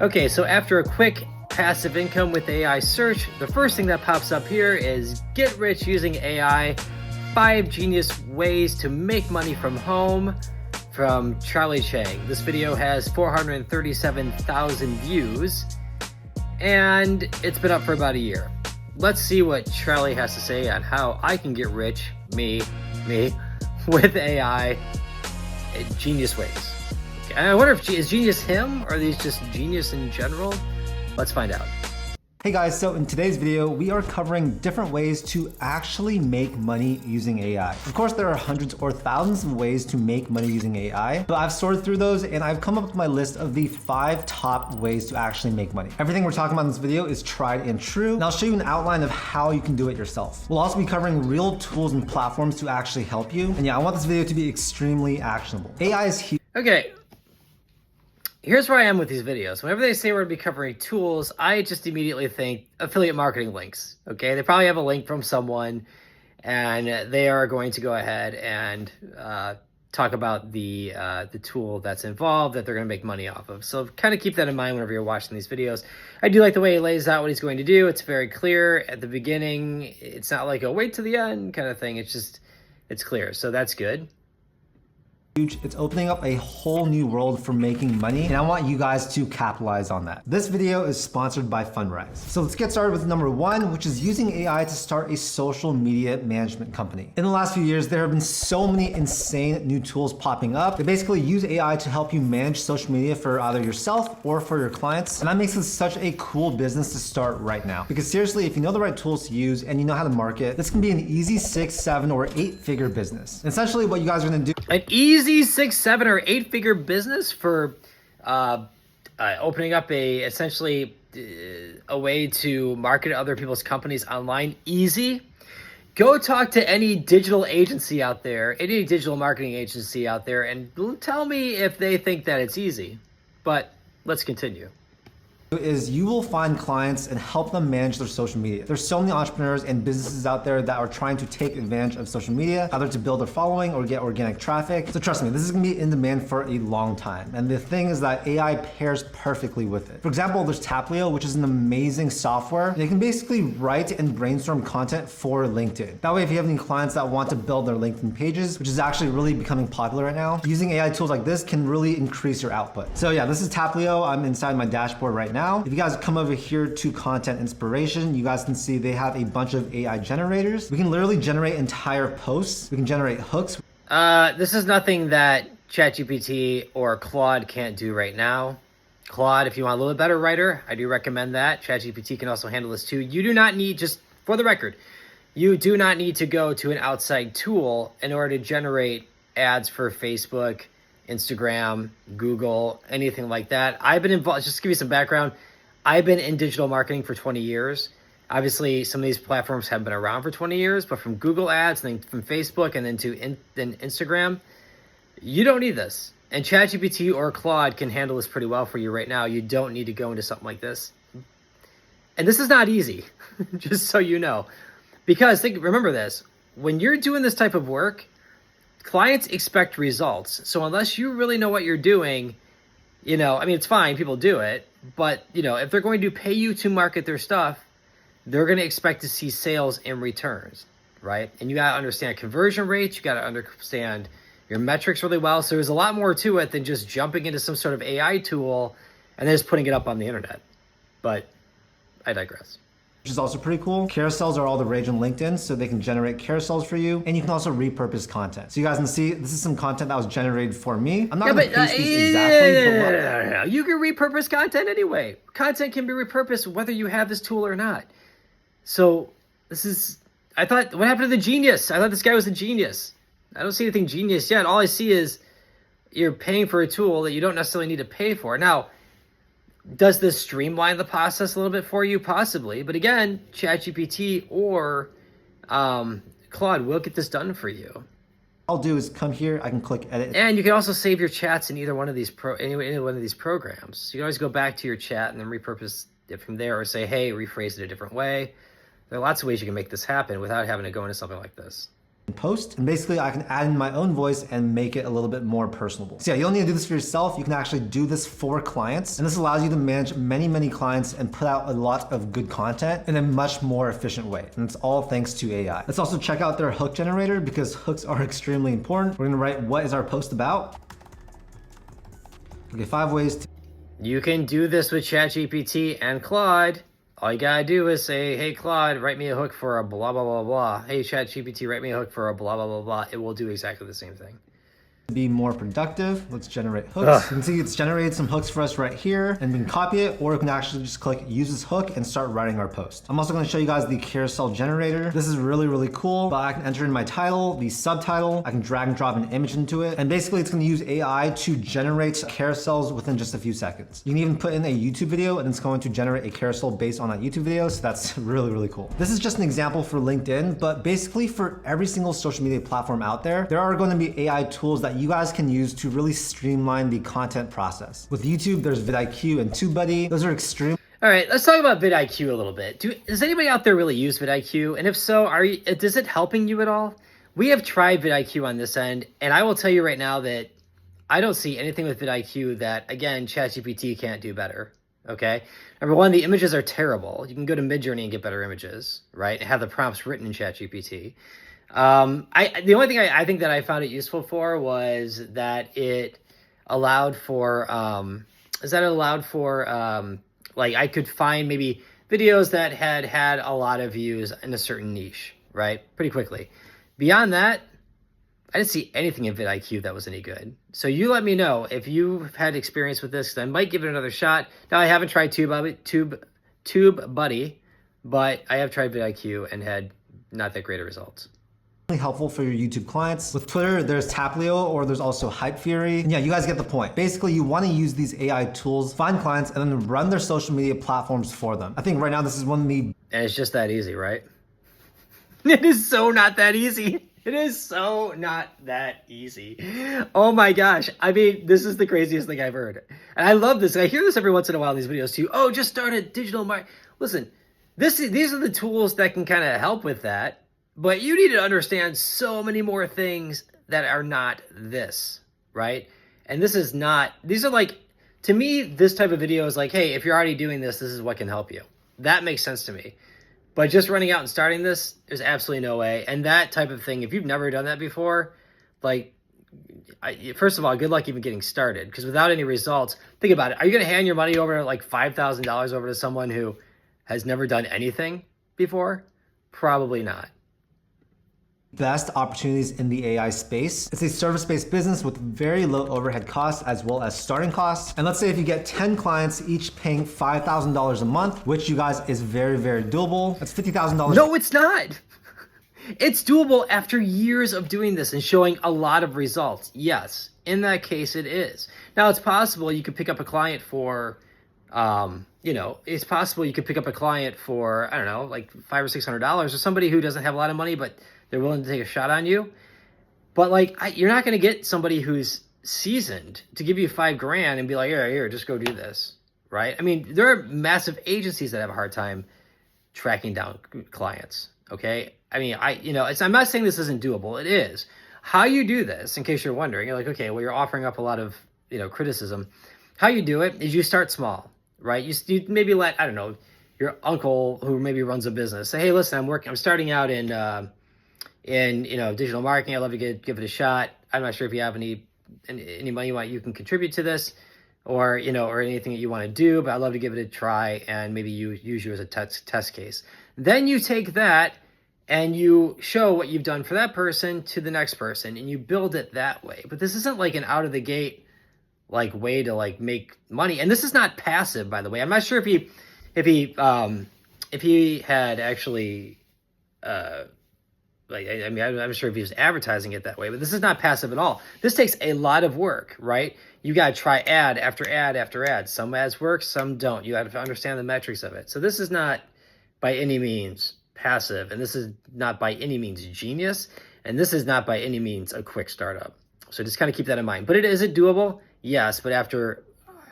Okay, so after a quick passive income with AI search, the first thing that pops up here is get rich using AI, 5 genius ways to make money from home from Charlie Chang. This video has 437,000 views and it's been up for about a year. Let's see what Charlie has to say on how I can get rich, me, with AI in genius ways. Okay, I wonder if is genius him or are these just genius in general? Let's find out. Hey guys, so in today's video, we are covering different ways to actually make money using AI. Of course, there are hundreds or thousands of ways to make money using AI, but I've sorted through those and I've come up with my list of the 5 top ways to actually make money. Everything we're talking about in this video is tried and true, and I'll show you an outline of how you can do it yourself. We'll also be covering real tools and platforms to actually help you. And yeah, I want this video to be extremely actionable. AI is huge. Okay. Here's where I am with these videos. Whenever they say we're going to be covering tools, I just immediately think affiliate marketing links. Okay, they probably have a link from someone, and they are going to go ahead and talk about the tool that's involved that they're going to make money off of. So kind of keep that in mind whenever you're watching these videos. I do like the way he lays out what he's going to do. It's very clear at the beginning. It's not like a wait to the end kind of thing. It's clear. So that's good. It's opening up a whole new world for making money, and I want you guys to capitalize on that. This video is sponsored by Fundrise. So let's get started with number 1, which is using AI to start a social media management company. In the last few years, there have been so many insane new tools popping up. They basically use AI to help you manage social media for either yourself or for your clients. And that makes this such a cool business to start right now. Because seriously, if you know the right tools to use and you know how to market, this can be an easy 6, 7, or 8-figure business. And essentially what you guys are gonna do— an easy 6, 7, or 8-figure business for opening up essentially a way to market other people's companies online. Easy. Go talk to any digital agency out there, any digital marketing agency out there, and tell me if they think that it's easy. But let's continue. Is you will find clients and help them manage their social media. There's so many entrepreneurs and businesses out there that are trying to take advantage of social media, either to build their following or get organic traffic. So trust me, this is gonna be in demand for a long time. And the thing is that AI pairs perfectly with it. For example, there's Taplio, which is an amazing software. They can basically write and brainstorm content for LinkedIn. That way, if you have any clients that want to build their LinkedIn pages, which is actually really becoming popular right now, using AI tools like this can really increase your output. So yeah, this is Taplio. I'm inside my dashboard right now. If you guys come over here to content inspiration, you guys can see they have a bunch of AI generators. We can literally generate entire posts. We can generate hooks. This is nothing that ChatGPT or Claude can't do right now. Claude, if you want a little bit better writer, I do recommend that. ChatGPT can also handle this too. You do not need, just for the record, you do not need to go to an outside tool in order to generate ads for Facebook, Instagram, Google, anything like that. I've been involved, just to give you some background, I've been in digital marketing for 20 years. Obviously, some of these platforms haven't been around for 20 years, but from Google ads, and then from Facebook, and then then Instagram, you don't need this. And ChatGPT or Claude can handle this pretty well for you right now. You don't need to go into something like this. And this is not easy, just so you know. Because remember this, when you're doing this type of work, clients expect results. So unless you really know what you're doing, I mean, it's fine, people do it, but if they're going to pay you to market their stuff, they're going to expect to see sales and returns, right? And you got to understand conversion rates, you got to understand your metrics really well. So there's a lot more to it than just jumping into some sort of AI tool and then just putting it up on the internet. But I digress. Which is also pretty cool. Carousels are all the rage on LinkedIn, so they can generate carousels for you, and you can also repurpose content. So you guys can see, this is some content that was generated for me. I'm not gonna paste these exactly, but you can repurpose content anyway. Content can be repurposed whether you have this tool or not. So what happened to the genius? I thought this guy was a genius. I don't see anything genius yet. All I see is you're paying for a tool that you don't necessarily need to pay for. Now, does this streamline the process a little bit for you? Possibly. But again, ChatGPT or Claude will get this done for you. All I'll do is come here, I can click edit. And you can also save your chats in either one of these any one of these programs. So you can always go back to your chat and then repurpose it from there, or say, hey, rephrase it a different way. There are lots of ways you can make this happen without having to go into something like this. post, and basically I can add in my own voice and make it a little bit more personable. So yeah, you don't need to do this for yourself. You can actually do this for clients, and this allows you to manage many clients and put out a lot of good content in a much more efficient way. And it's all thanks to AI. Let's also check out their hook generator because hooks are extremely important. We're gonna write, what is our post about? Okay, 5 ways to... You can do this with ChatGPT and Claude. All you gotta do is say, hey Claude, write me a hook for a blah, blah, blah, blah. Hey ChatGPT, write me a hook for a blah, blah, blah, blah. It will do exactly the same thing. Be more productive. Let's generate hooks. You can see it's generated some hooks for us right here, and we can copy it, or we can actually just click use this hook and start writing our post. I'm also going to show you guys the carousel generator. This is really cool, but I can enter in my title, the subtitle, I can drag and drop an image into it, and basically it's going to use AI to generate carousels within just a few seconds. You can even put in a YouTube video and it's going to generate a carousel based on that YouTube video, so that's really cool. This is just an example for LinkedIn, but basically for every single social media platform out there, there are going to be AI tools that you guys can use to really streamline the content process. With YouTube, there's vidIQ and TubeBuddy. Those are extreme. All right, let's talk about vidIQ a little bit. Does anybody out there really use vidIQ? And if so, is it helping you at all? We have tried vidIQ on this end, and I will tell you right now that I don't see anything with vidIQ that, again, ChatGPT can't do better, okay? Number one, the images are terrible. You can go to Midjourney and get better images, right? And have the prompts written in ChatGPT. The only thing I think that I found it useful for was that it allowed for, like I could find maybe videos that had a lot of views in a certain niche, right? Pretty quickly. Beyond that, I didn't see anything in vidIQ that was any good. So you let me know if you've had experience with this, 'cause I might give it another shot. Now I haven't tried TubeBuddy, but I have tried vidIQ and had not that great of results. Helpful for your YouTube clients. With Twitter, there's Taplio, or there's also Hype Fury. And yeah, you guys get the point. Basically, you want to use these AI tools, find clients, and then run their social media platforms for them. I think right now this is one of the... And it's just that easy, right? It is so not that easy. It is so not that easy. Oh my gosh. I mean, this is the craziest thing I've heard. And I love this. I hear this every once in a while in these videos too. Oh, just start a digital market. Listen, these are the tools that can kind of help with that. But you need to understand so many more things that are not this, right? And this is not, these are like, to me, this type of video is like, hey, if you're already doing this, this is what can help you. That makes sense to me. But just running out and starting this, there's absolutely no way. And that type of thing, if you've never done that before, like, first of all, good luck even getting started. Because without any results, think about it. Are you going to hand your money over, like $5,000 over to someone who has never done anything before? Probably not. Best opportunities in the AI space. It's a service-based business with very low overhead costs as well as starting costs. And let's say if you get 10 clients, each paying $5,000 a month, which you guys is very doable. That's $50,000. No, it's not. It's doable after years of doing this and showing a lot of results. Yes, in that case it is. Now it's possible you could pick up a client for, it's possible you could pick up a client for, I don't know, like $500 or $600, or somebody who doesn't have a lot of money, but they're willing to take a shot on you. But like, you're not going to get somebody who's seasoned to give you $5,000 and be like, here, just go do this, right? I mean, there are massive agencies that have a hard time tracking down clients, okay? I mean, I'm not saying this isn't doable. It is. How you do this, in case you're wondering, you're like, okay, well, you're offering up a lot of, criticism. How you do it is you start small, right? You maybe let, I don't know, your uncle who maybe runs a business say, hey, listen, I'm starting out in digital marketing. I'd love to give it a shot. I'm not sure if you have any money you can contribute to this, or anything that you want to do, but I'd love to give it a try and maybe use you as a test case. Then you take that and you show what you've done for that person to the next person, and you build it that way. But this isn't like an out of the gate like way to like make money. And this is not passive, by the way. I'm not sure if he had actually I'm sure if he was advertising it that way, but this is not passive at all. This takes a lot of work, right? You got to try ad after ad after ad. Some ads work, some don't. You have to understand the metrics of it. So this is not by any means passive, and this is not by any means genius, and this is not by any means a quick startup. So just kind of keep that in mind. But is it doable? Yes, but after,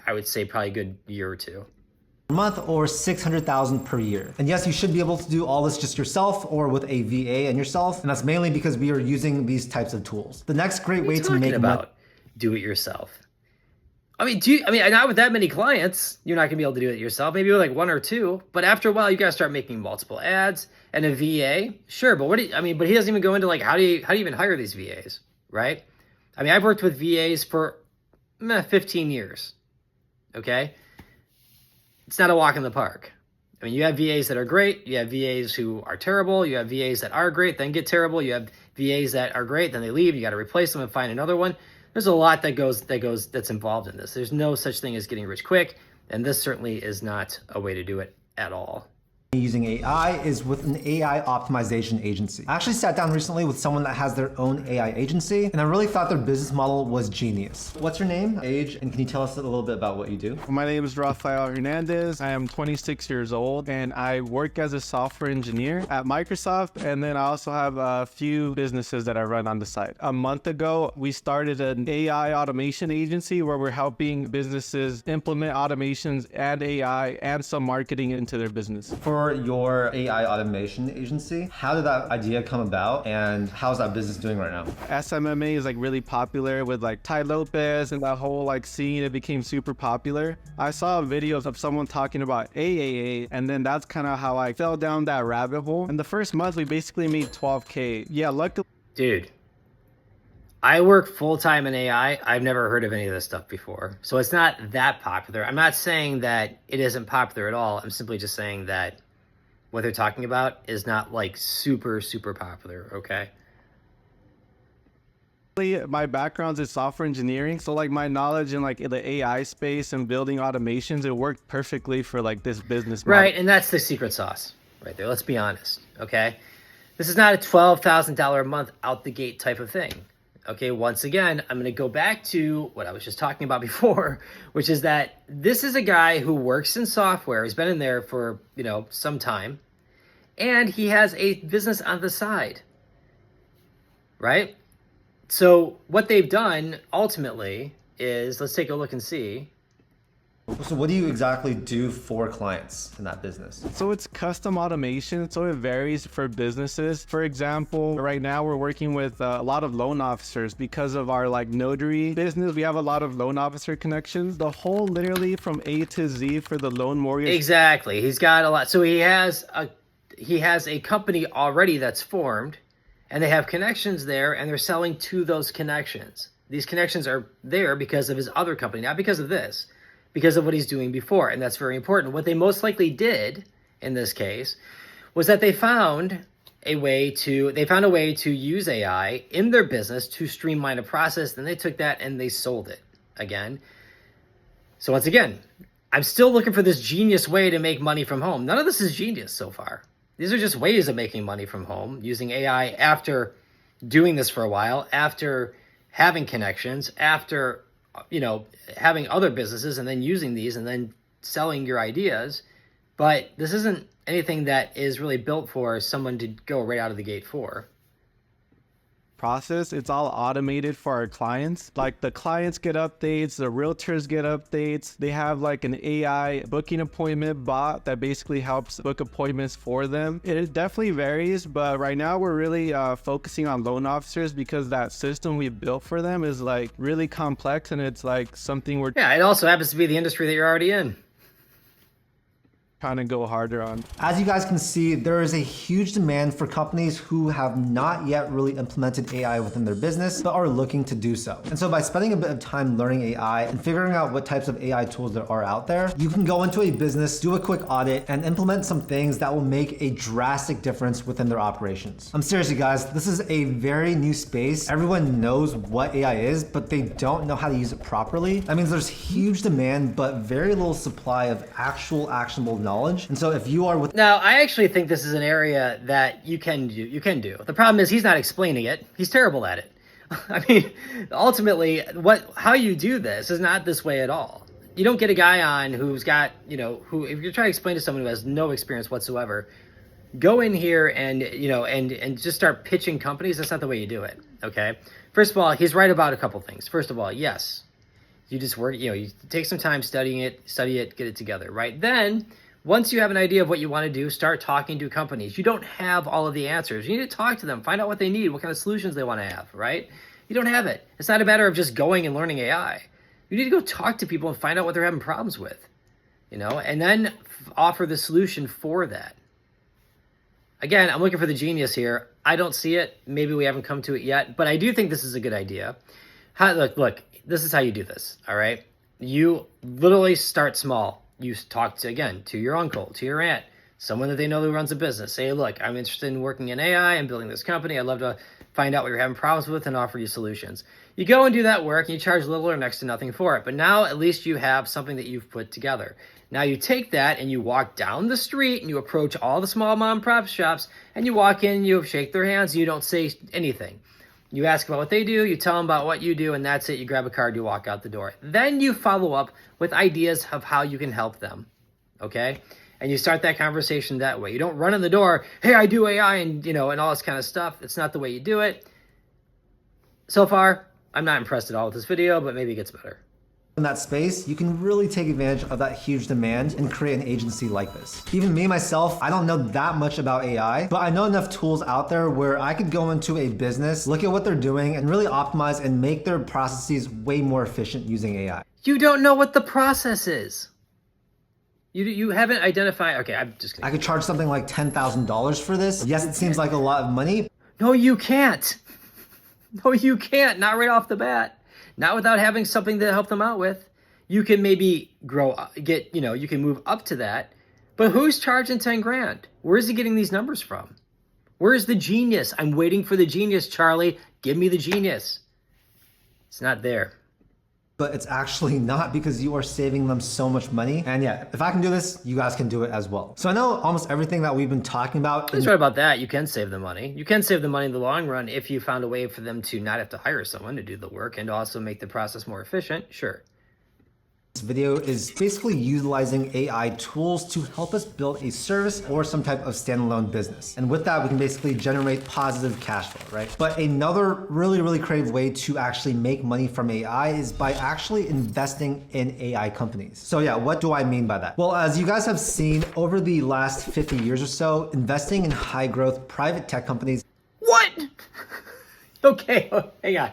I would say, probably a good year or two. month or 600,000 per year. And yes, you should be able to do all this just yourself or with a VA and yourself. And that's mainly because we are using these types of tools. The next great way to make money. Do it yourself. I mean, not with that many clients, you're not gonna be able to do it yourself. Maybe with like one or two, but after a while, you gotta start making multiple ads and a VA. Sure, but but he doesn't even go into like how do you even hire these VAs, right? I mean, I've worked with VAs for 15 years. Okay, it's not a walk in the park. I mean, you have VAs that are great. You have VAs who are terrible. You have VAs that are great, then get terrible. You have VAs that are great, then they leave. You got to replace them and find another one. There's a lot that's involved in this. There's no such thing as getting rich quick, and this certainly is not a way to do it at all. Using AI is with an AI optimization agency. I actually sat down recently with someone that has their own AI agency, and I really thought their business model was genius. What's your name, age, and can you tell us a little bit about what you do? My name is Rafael Hernandez. I am 26 years old, and I work as a software engineer at Microsoft, and then I also have a few businesses that I run on the side. A month ago, we started an AI automation agency where we're helping businesses implement automations and AI and some marketing into their business. For your AI automation agency, how did that idea come about, and how's that business doing right now? SMMA is like really popular with like Ty Lopez and that whole like scene. It became super popular. I saw videos of someone talking about AAA, and then that's kind of how I fell down that rabbit hole. In the first month, we basically made 12K. Yeah, luckily. Dude, I work full-time in AI. I've never heard of any of this stuff before. So it's not that popular. I'm not saying that it isn't popular at all. I'm simply just saying that what they're talking about is not like super, super popular, okay? My background is software engineering, so like my knowledge in like the AI space and building automations, it worked perfectly for like this business model. Right, and that's the secret sauce right there. Let's be honest, okay? This is not a $12,000 a month out the gate type of thing. Okay, once again, I'm going to go back to what I was just talking about before, which is that this is a guy who works in software. He's been in there for, some time, and he has a business on the side, right? So what they've done ultimately is, let's take a look and see. So what do you exactly do for clients in that business? So it's custom automation, so it varies for businesses. For example, right now we're working with a lot of loan officers because of our like notary business. We have a lot of loan officer connections. The whole literally from A to Z for the loan mortgage. Exactly. He's got a lot. So he has a company already that's formed, and they have connections there, and they're selling to those connections. These connections are there because of his other company, not because of this. Because of what he's doing before, and that's very important. What they most likely did in this case was that they found a way to use AI in their business to streamline a process. Then they took that and they sold it again. So once again, I'm still looking for this genius way to make money from home. None of this is genius so far. These are just ways of making money from home using AI after doing this for a while, after having connections, after having other businesses and then using these and then selling your ideas. But this isn't anything that is really built for someone to go right out of the gate for. Process. It's all automated for our clients. Like the clients get updates, the realtors get updates. They have like an AI booking appointment bot that basically helps book appointments for them. It definitely varies, but right now we're really focusing on loan officers because that system we built for them is like really complex, and it's like something we're it also happens to be the industry that you're already in. trying to go harder on. As you guys can see, there is a huge demand for companies who have not yet really implemented AI within their business, but are looking to do so. And so by spending a bit of time learning AI and figuring out what types of AI tools there are out there, you can go into a business, do a quick audit, and implement some things that will make a drastic difference within their operations. I'm serious, you guys, this is a very new space. Everyone knows what AI is, but they don't know how to use it properly. That means there's huge demand, but very little supply of actual actionable knowledge. And so if you are with Now, I actually think this is an area that you can do. The problem is he's not explaining it. He's terrible at it. I mean, ultimately, how you do this is not this way at all. You don't get a guy on who's got, who, if you're trying to explain to someone who has no experience whatsoever, go in here and, and just start pitching companies. That's not the way you do it, okay? First of all, he's right about a couple things. First of all, yes, You just work, you take some time study it, get it together, right? Then once you have an idea of what you want to do, start talking to companies. You don't have all of the answers. You need to talk to them, find out what they need, what kind of solutions they want to have, right? You don't have it. It's not a matter of just going and learning AI. You need to go talk to people and find out what they're having problems with, and then offer the solution for that. Again, I'm looking for the genius here. I don't see it. Maybe we haven't come to it yet, but I do think this is a good idea. Look, this is how you do this, all right? You literally start small. You talk to your uncle, to your aunt, someone that they know who runs a business. Say, look, I'm interested in working in AI and building this company. I'd love to find out what you're having problems with and offer you solutions. You go and do that work and you charge little or next to nothing for it. But now at least you have something that you've put together. Now you take that and you walk down the street and you approach all the small mom and pop shops and you walk in, you shake their hands, you don't say anything. You ask about what they do, you tell them about what you do, and that's it. You grab a card, you walk out the door. Then you follow up with ideas of how you can help them, okay? And you start that conversation that way. You don't run in the door, hey, I do AI and, and all this kind of stuff. It's not the way you do it. So far, I'm not impressed at all with this video, but maybe it gets better. In that space, you can really take advantage of that huge demand and create an agency like this. Even me, myself, I don't know that much about AI, but I know enough tools out there where I could go into a business, look at what they're doing, and really optimize and make their processes way more efficient using AI. You don't know what the process is. You haven't identified, okay, I'm just kidding. I could charge something like $10,000 for this. Yes, it seems like a lot of money. No, you can't. No, you can't, not right off the bat. Not without having something to help them out with. You can maybe you can move up to that, but who's charging 10 grand? Where is he getting these numbers from? Where's the genius? I'm waiting for the genius, Charlie. Give me the genius. It's not there. But it's actually not, because you are saving them so much money. And yeah, if I can do this, you guys can do it as well. So I know almost everything that we've been talking about. That's right about that. You can save the money. You can save the money in the long run if you found a way for them to not have to hire someone to do the work and also make the process more efficient. Sure. This video is basically utilizing AI tools to help us build a service or some type of standalone business. And with that, we can basically generate positive cash flow, right? But another really, really creative way to actually make money from AI is by actually investing in AI companies. So yeah, what do I mean by that? Well, as you guys have seen over the last 50 years or so, investing in high growth private tech companies. What? Okay, hang on.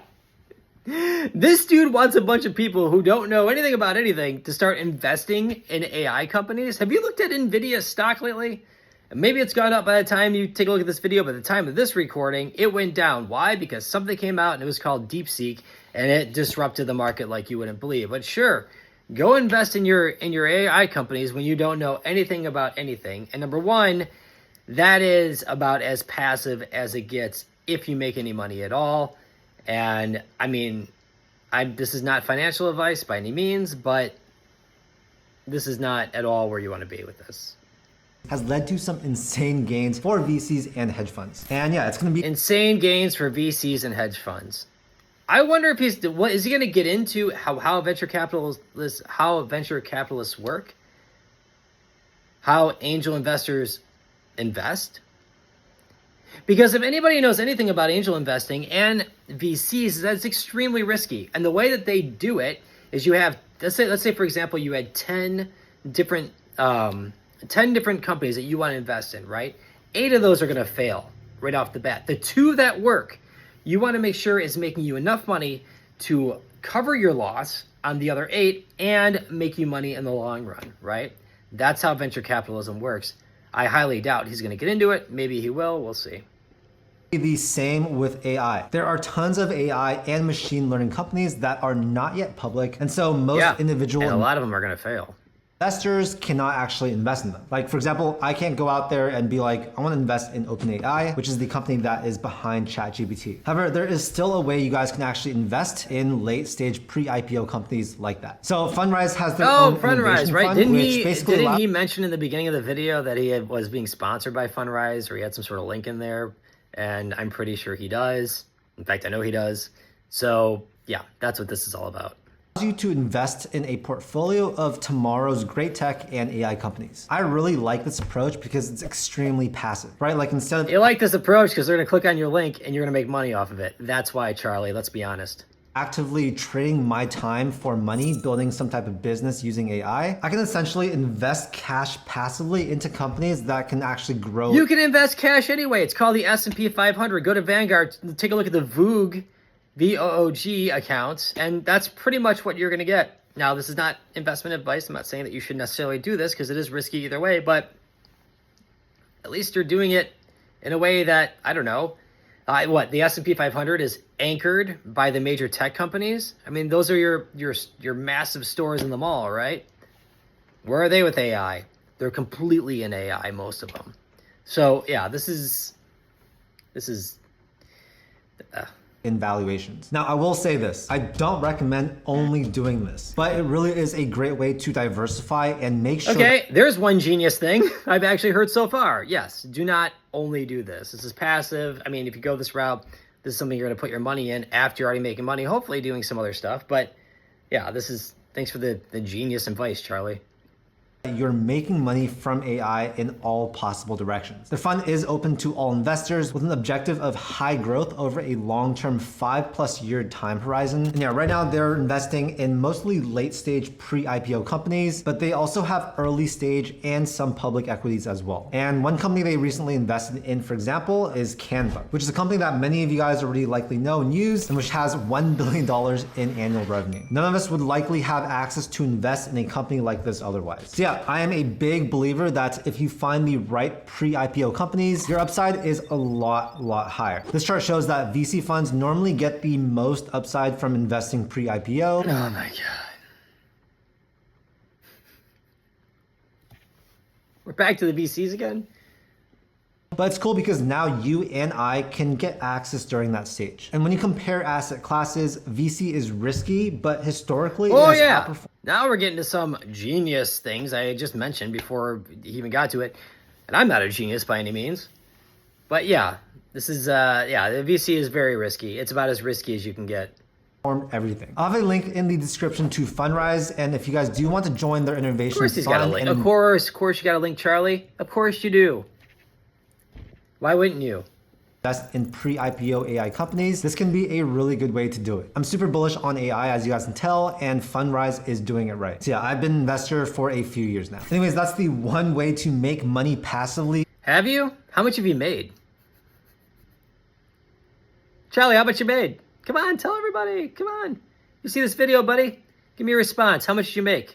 This dude wants a bunch of people who don't know anything about anything to start investing in AI companies. Have you looked at NVIDIA stock lately? And maybe it's gone up by the time you take a look at this video, but at the time of this recording, it went down. Why? Because something came out and it was called DeepSeek, and it disrupted the market like you wouldn't believe. But sure, go invest in your AI companies when you don't know anything about anything. And number one, that is about as passive as it gets if you make any money at all. And I mean, this is not financial advice by any means, but this is not at all where you want to be with this. Has led to some insane gains for VCs and hedge funds. And yeah, it's going to be insane gains for VCs and hedge funds. I wonder if is he going to get into how venture capitalists work, how angel investors invest. Because if anybody knows anything about angel investing and VCs, that's extremely risky. And the way that they do it is you have, let's say for example, you had 10 different companies that you want to invest in, right? 8 of those are going to fail right off the bat. The 2 that work, you want to make sure is making you enough money to cover your loss on the other 8 and make you money in the long run, right? That's how venture capitalism works. I highly doubt he's going to get into it. Maybe he will. We'll see. The same with AI. There are tons of AI and machine learning companies that are not yet public. And so most individual and a lot of them are going to fail. Investors cannot actually invest in them. Like, for example, I can't go out there and be like, I want to invest in OpenAI, which is the company that is behind ChatGPT. However, there is still a way you guys can actually invest in late stage pre-IPO companies like that. So Fundrise has their own Fundrise, right? Fund, didn't he mention in the beginning of the video that he was being sponsored by Fundrise, or he had some sort of link in there? And I'm pretty sure he does. In fact, I know he does. So yeah, that's what this is all about. You to invest in a portfolio of tomorrow's great tech and AI companies. I really like this approach because it's extremely passive, right? Like instead of you like this approach because they're going to click on your link and you're going to make money off of it. That's why, Charlie, let's be honest. actively trading my time for money, building some type of business using AI, I can essentially invest cash passively into companies that can actually grow. You can invest cash anyway. It's called the S&P 500. Go to Vanguard, take a look at the VOOG, VOOG accounts, and that's pretty much what you're going to get. Now, this is not investment advice. I'm not saying that you should necessarily do this because it is risky either way, but at least you're doing it in a way that, I don't know, the S&P 500 is anchored by the major tech companies. I mean, those are your massive stores in the mall, right? Where are they with AI? They're completely in AI, most of them. So yeah, this is in valuations. Now, I will say this, I don't recommend only doing this, but it really is a great way to diversify and make sure. Okay, there's one genius thing I've actually heard so far. Yes, do not only do this. This is passive. I mean, if you go this route, this is something you're going to put your money in after you're already making money, hopefully doing some other stuff. But yeah, thanks for the genius advice, Charlie. You're making money from AI in all possible directions. The fund is open to all investors with an objective of high growth over a long-term 5+ year time horizon. And yeah, right now they're investing in mostly late-stage pre-IPO companies, but they also have early stage and some public equities as well. And one company they recently invested in, for example, is Canva, which is a company that many of you guys already likely know and use, and which has $1 billion in annual revenue. None of us would likely have access to invest in a company like this otherwise. So yeah, I am a big believer that if you find the right pre-IPO companies, your upside is a lot higher. This chart shows that VC funds normally get the most upside from investing pre-IPO. Oh my God. We're back to the VCs again? But it's cool because now you and I can get access during that stage. And when you compare asset classes, VC is risky, but historically, oh yeah. Now we're getting to some genius things I just mentioned before he even got to it. And I'm not a genius by any means. But yeah, this is, the VC is very risky. It's about as risky as you can get. Everything. I'll have a link in the description to Fundrise, and if you guys do want to join their innovation, of course he's got a link. Of course you got a link, Charlie. Of course you do. Why wouldn't you? Invest in pre-IPO AI companies, this can be a really good way to do it. I'm super bullish on AI, as you guys can tell, and Fundrise is doing it right. So yeah, I've been an investor for a few years now. Anyways, that's the one way to make money passively. Have you? How much have you made? Charlie, how much you made? Come on, tell everybody. Come on. You see this video, buddy? Give me a response. How much did you make?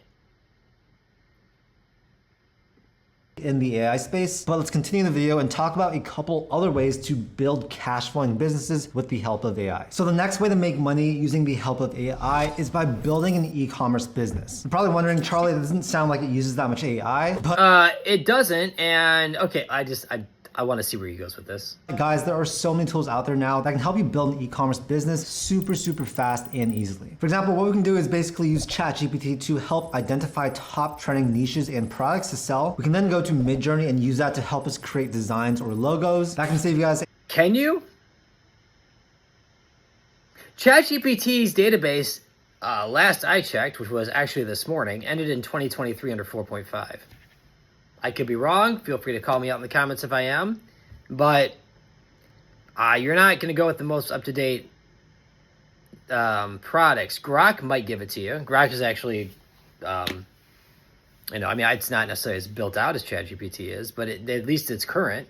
In the AI space, but let's continue the video and talk about a couple other ways to build cash flowing businesses with the help of AI. So the next way to make money using the help of AI is by building an e-commerce business. You're probably wondering, Charlie, it doesn't sound like it uses that much AI, but it doesn't. And okay, I want to see where he goes with this. Guys, there are so many tools out there now that can help you build an e-commerce business super fast and easily. For example, what we can do is basically use ChatGPT to help identify top trending niches and products to sell. We can then go to Midjourney and use that to help us create designs or logos. That can save you guys. Can you? ChatGPT's database, last I checked, which was actually this morning, ended in 2023 under 4.5. I could be wrong. Feel free to call me out in the comments if I am. But you're not going to go with the most up-to-date products. Grok might give it to you. Grok is actually, it's not necessarily as built out as ChatGPT is, but at least it's current.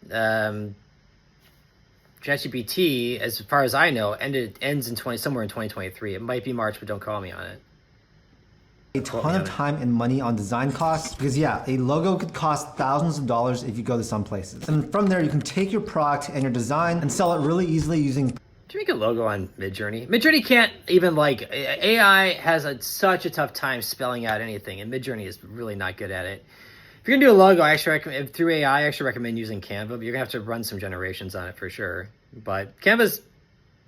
ChatGPT, as far as I know, ends in somewhere in 2023. It might be March, but don't call me on it. A ton of time and money on design costs because yeah, a logo could cost thousands of dollars if you go to some places. And from there, you can take your product and your design and sell it really easily using. Did you make a logo on Midjourney? Midjourney can't even AI has such a tough time spelling out anything, and Midjourney is really not good at it. If you're gonna do a logo, I actually recommend through AI. I actually recommend using Canva, but you're gonna have to run some generations on it for sure. But Canva's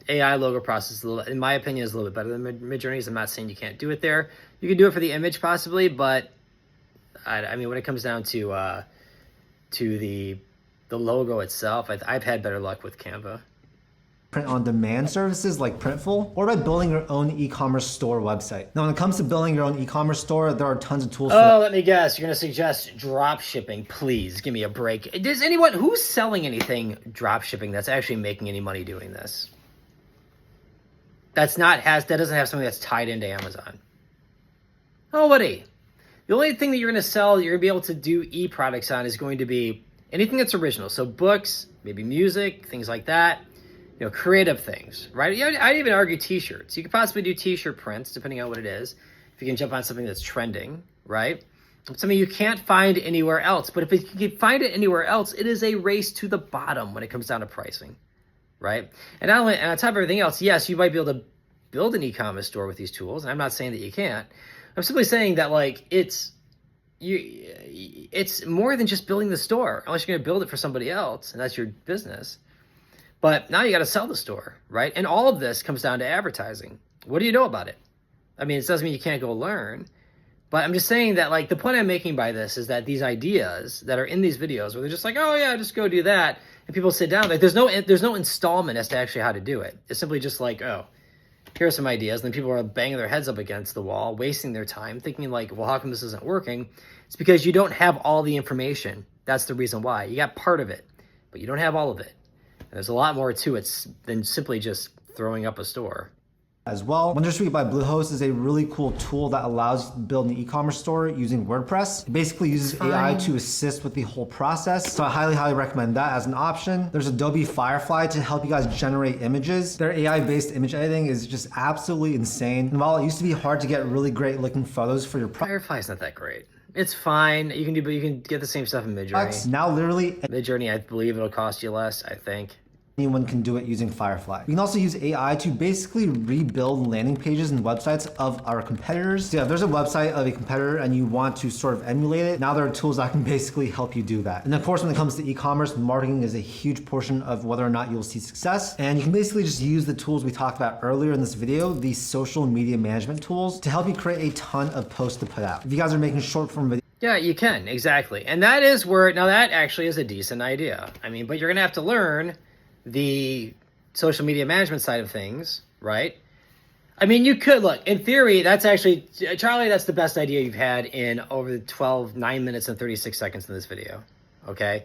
AI logo process, in my opinion, is a little bit better than Midjourney's. I'm not saying you can't do it there. You can do it for the image possibly, but I mean, when it comes down to the logo itself, I've had better luck with Canva. Print on demand services like Printful, or by building your own e-commerce store website. Now, when it comes to building your own e-commerce store, there are tons of tools. Let me guess. You're going to suggest drop shipping. Please give me a break. Who's selling anything drop shipping that's actually making any money doing this? that doesn't have something that's tied into Amazon. Nobody. The only thing that you're going to sell, you're going to be able to do e-products on is going to be anything that's original. So books, maybe music, things like that, creative things, right? I'd even argue t-shirts. You could possibly do t-shirt prints, depending on what it is. If you can jump on something that's trending, right? Something you can't find anywhere else. But if you can find it anywhere else, it is a race to the bottom when it comes down to pricing, right? And on top of everything else, yes, you might be able to build an e-commerce store with these tools. And I'm not saying that you can't. I'm simply saying that it's more than just building the store, unless you're going to build it for somebody else, and that's your business. But now you got to sell the store, right? And all of this comes down to advertising. What do you know about it? I mean, it doesn't mean you can't go learn, but I'm just saying that the point I'm making by this is that these ideas that are in these videos where they're just like, oh yeah, just go do that, and people sit down, there's no installment as to actually how to do it. It's simply just like, oh, here are some ideas. And then people are banging their heads up against the wall, wasting their time, thinking well, how come this isn't working? It's because you don't have all the information. That's the reason why. You got part of it, but you don't have all of it. And there's a lot more to it than simply just throwing up a store. As well, Wondersuite by Bluehost is a really cool tool that allows you to build an e-commerce store using WordPress. It basically uses AI to assist with the whole process. So I highly recommend that as an option. There's Adobe Firefly to help you guys generate images. Their AI-based image editing is just absolutely insane. And while it used to be hard to get really great looking photos for your Firefly's not that great. It's fine. You can get the same stuff in Midjourney. Now literally Midjourney, I believe it'll cost you less, I think. Anyone can do it using Firefly. You can also use AI to basically rebuild landing pages and websites of our competitors. So yeah, if there's a website of a competitor and you want to sort of emulate it, now there are tools that can basically help you do that. And of course, when it comes to e-commerce, marketing is a huge portion of whether or not you'll see success. And you can basically just use the tools we talked about earlier in this video, these social media management tools, to help you create a ton of posts to put out. If you guys are making short form videos, yeah, you can, exactly. And that is where, now that actually is a decent idea. I mean, but you're gonna have to learn the social media management side of things, right? I mean, you could look, in theory, that's actually, Charlie, that's the best idea you've had in over the 9 minutes and 36 seconds in this video, okay?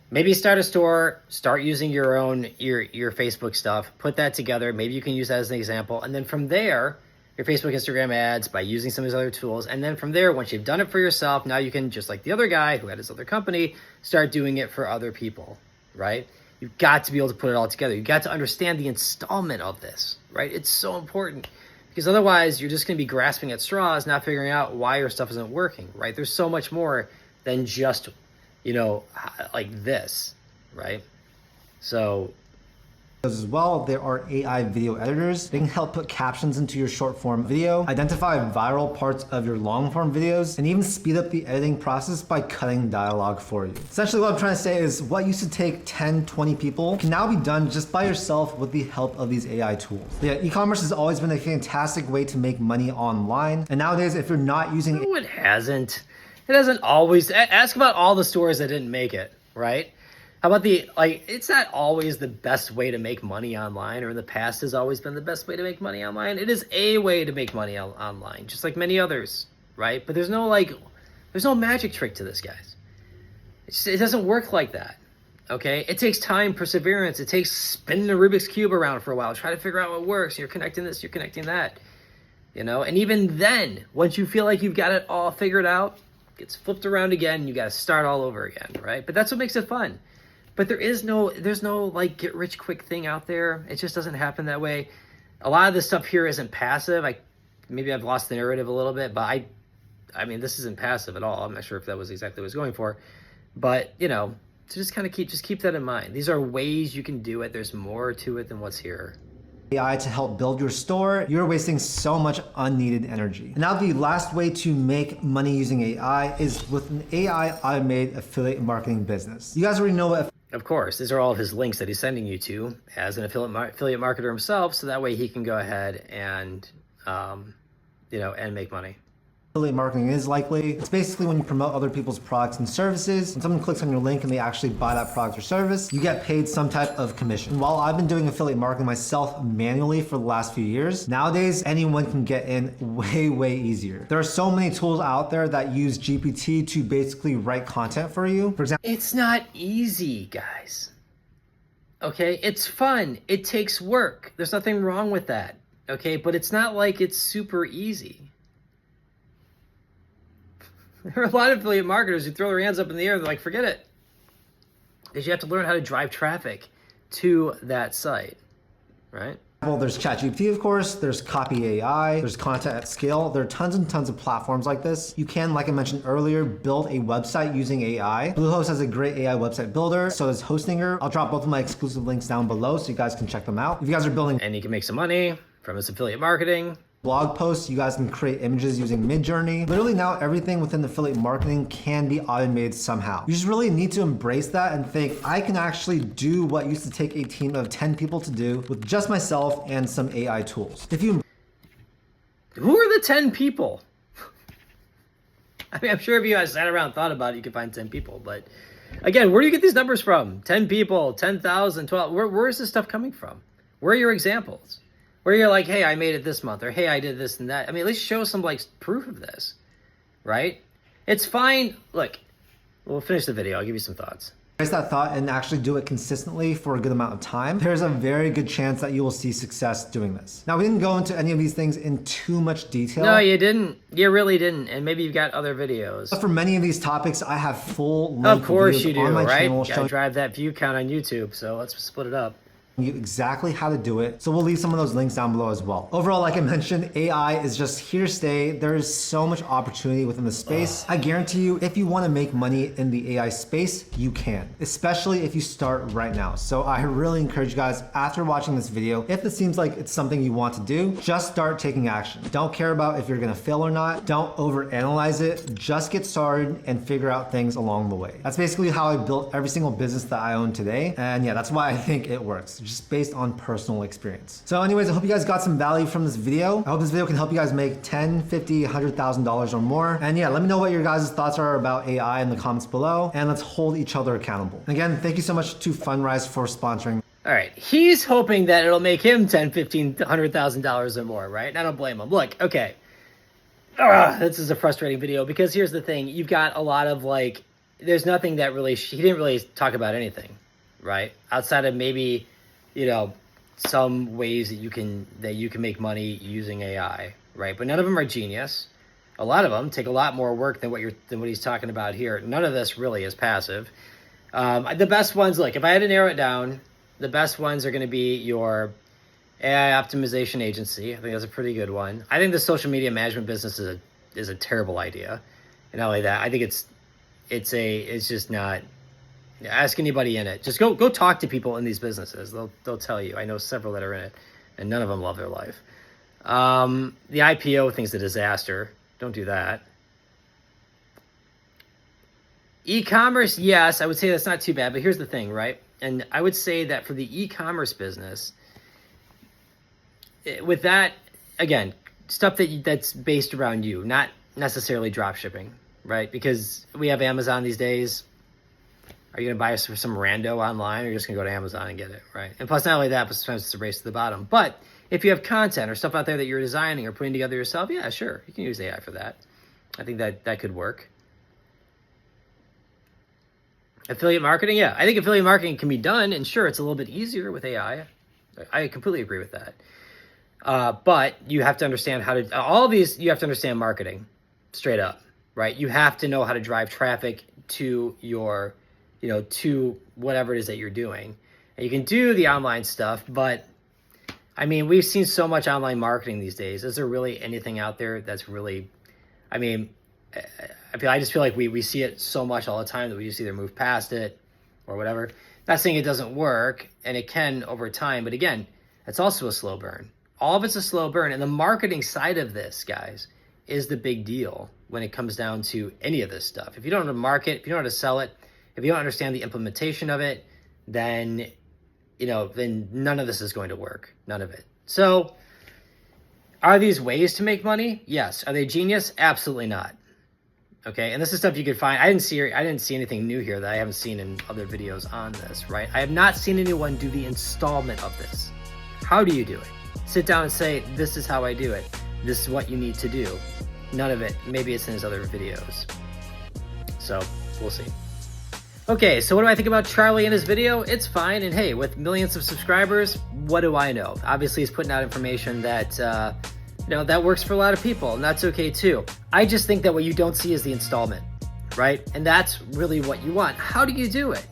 Maybe start a store, start using your own, your Facebook stuff, put that together. Maybe you can use that as an example. And then from there, your Facebook, Instagram ads by using some of these other tools. And then from there, once you've done it for yourself, now you can, just like the other guy who had his other company, start doing it for other people, right? You've got to be able to put it all together. You've got to understand the installment of this, right? It's so important because otherwise you're just going to be grasping at straws, not figuring out why your stuff isn't working, right? There's so much more than just, like this, right? So as well, there are AI video editors. They can help put captions into your short form video, identify viral parts of your long form videos, and even speed up the editing process by cutting dialogue for you. Essentially what I'm trying to say is what used to take 10, 20 people can now be done just by yourself with the help of these AI tools. Yeah, e-commerce has always been a fantastic way to make money online. And nowadays, if you're not using No, it hasn't. It hasn't always. Ask about all the stores that didn't make it, right? How about it's not always the best way to make money online, or in the past has always been the best way to make money online. It is a way to make money online, just like many others, right? But there's no magic trick to this, guys. It doesn't work like that, okay? It takes time, perseverance. It takes spinning a Rubik's Cube around for a while, try to figure out what works. You're connecting this, you're connecting that, And even then, once you feel like you've got it all figured out, it gets flipped around again, you got to start all over again, right? But that's what makes it fun. But there's no get rich quick thing out there. It just doesn't happen that way. A lot of this stuff here isn't passive. Maybe I've lost the narrative a little bit, but I mean, this isn't passive at all. I'm not sure if that was exactly what I was going for, but so just kind of keep that in mind. These are ways you can do it. There's more to it than what's here. AI to help build your store, you're wasting so much unneeded energy. And now the last way to make money using AI is with an AI automated affiliate marketing business. You guys already know what. Of course, these are all of his links that he's sending you to as an affiliate marketer himself, so that way he can go ahead and, and make money. Affiliate marketing is likely. It's basically when you promote other people's products and services. When someone clicks on your link and they actually buy that product or service, you get paid some type of commission. And while I've been doing affiliate marketing myself manually for the last few years, nowadays anyone can get in way easier. There are so many tools out there that use GPT to basically write content for you. For example, it's not easy, guys. Okay, it's fun. It takes work. There's nothing wrong with that. Okay, but it's not like it's super easy. There are a lot of affiliate marketers who throw their hands up in the air and they're like, forget it. Because you have to learn how to drive traffic to that site, right? Well, there's ChatGPT, of course, there's Copy AI, there's Content at Scale. There are tons and tons of platforms like this. You can, like I mentioned earlier, build a website using AI. Bluehost has a great AI website builder, so does Hostinger. I'll drop both of my exclusive links down below so you guys can check them out. If you guys are building And you can make some money from this affiliate marketing. blog posts, you guys can create images using Midjourney. Literally now everything within affiliate marketing can be automated somehow. You just really need to embrace that and think, I can actually do what used to take a team of 10 people to do with just myself and some AI tools. If you Who are the 10 people? I mean, I'm sure if you guys sat around and thought about it, you could find 10 people. But again, where do you get these numbers from? 10 people, 10,000, 12. Where is this stuff coming from? Where are your examples? Where you're like, hey, I made it this month, or hey, I did this and that. I mean, at least show some like proof of this, right? It's fine. Look, we'll finish the video. I'll give you some thoughts. embrace that thought and actually do it consistently for a good amount of time, there's a very good chance that you will see success doing this. Now, we didn't go into any of these things in too much detail. No, you didn't. You really didn't. And maybe you've got other videos. But for many of these topics, I have full Of length course videos you do, on my right? channel Gotta showing drive that view count on YouTube. So let's split it up. you exactly how to do it. So we'll leave some of those links down below as well. Overall, like I mentioned, AI is just here to stay. There is so much opportunity within the space. I guarantee you, if you want to make money in the AI space, you can, especially if you start right now. So I really encourage you guys, after watching this video, if it seems like it's something you want to do, just start taking action. Don't care about if you're gonna fail or not. Don't overanalyze it. Just get started and figure out things along the way. That's basically how I built every single business that I own today. And yeah, that's why I think it works, just based on personal experience. So anyways, I hope you guys got some value from this video. I hope this video can help you guys make $10, $50, $100,000 or more. And yeah, let me know what your guys' thoughts are about AI in the comments below, and let's hold each other accountable. And again, thank you so much to Fundrise for sponsoring. All right, he's hoping that it'll make him $10, $15, $100,000 or more, right? And I don't blame him. Look, okay, this is a frustrating video because here's the thing: you've got a lot of like, there's nothing that really he didn't really talk about anything, right? Outside of maybe, you know, some ways that you can make money using AI, right? But none of them are genius. A lot of them take a lot more work than what he's talking about here. None of this really is passive. The best ones, look, if I had to narrow it down, the best ones are going to be your AI optimization agency. I think that's a pretty good one. I think the social media management business is a terrible idea. And not only that, I think it's just not. Ask anybody in it. Just go talk to people in these businesses. They'll tell you. I know several that are in it, and none of them love their life. The IPO thing's a disaster. Don't do that. E-commerce, yes, I would say that's not too bad. But here's the thing, right? And I would say that for the e-commerce business, with that, again, stuff that's based around you, not necessarily drop shipping, right? Because we have Amazon these days. Are you going to buy for some rando online, or you're just going to go to Amazon and get it, right? And plus, not only that, but sometimes it's a race to the bottom. But if you have content or stuff out there that you're designing or putting together yourself, yeah, sure, you can use AI for that. I think that could work. Affiliate marketing, yeah. I think affiliate marketing can be done, and sure, it's a little bit easier with AI. I completely agree with that. But you have to understand how to, all these, you have to understand marketing, straight up, right? You have to know how to drive traffic to your, to whatever it is that you're doing. And you can do the online stuff, but I mean, we've seen so much online marketing these days. Is there really anything out there that's really, I mean, I just feel like we see it so much all the time that we just either move past it or whatever. Not saying it doesn't work, and it can over time, but again, it's also a slow burn. All of it's a slow burn, and the marketing side of this, guys, is the big deal when it comes down to any of this stuff. If you don't know how to market, if you don't know how to sell it, if you don't understand the implementation of it, then none of this is going to work. None of it. So, are these ways to make money? Yes. Are they genius? Absolutely not. Okay, and this is stuff you could find. I didn't see anything new here that I haven't seen in other videos on this, right? I have not seen anyone do the installment of this. How do you do it? Sit down and say, this is how I do it. This is what you need to do. None of it. Maybe it's in his other videos. So, we'll see. Okay, so what do I think about Charlie and his video? It's fine, and hey, with millions of subscribers, what do I know? Obviously, he's putting out information that, that works for a lot of people, and that's okay too. I just think that what you don't see is the installment, right? And that's really what you want. How do you do it,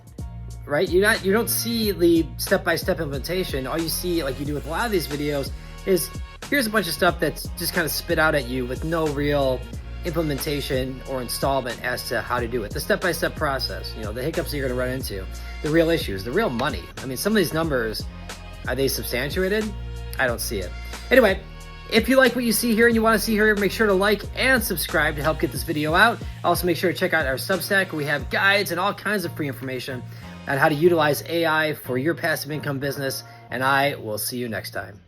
right? You don't see the step-by-step implementation. All you see, like you do with a lot of these videos, is here's a bunch of stuff that's just kind of spit out at you with no real implementation or installment as to how to do it. The step-by-step process, the hiccups that you're going to run into, the real issues, the real money. I mean, some of these numbers, are they substantiated? I don't see it. Anyway, if you like what you see here and you want to see here, make sure to like and subscribe to help get this video out. Also, make sure to check out our Substack. We have guides and all kinds of free information on how to utilize AI for your passive income business, and I will see you next time.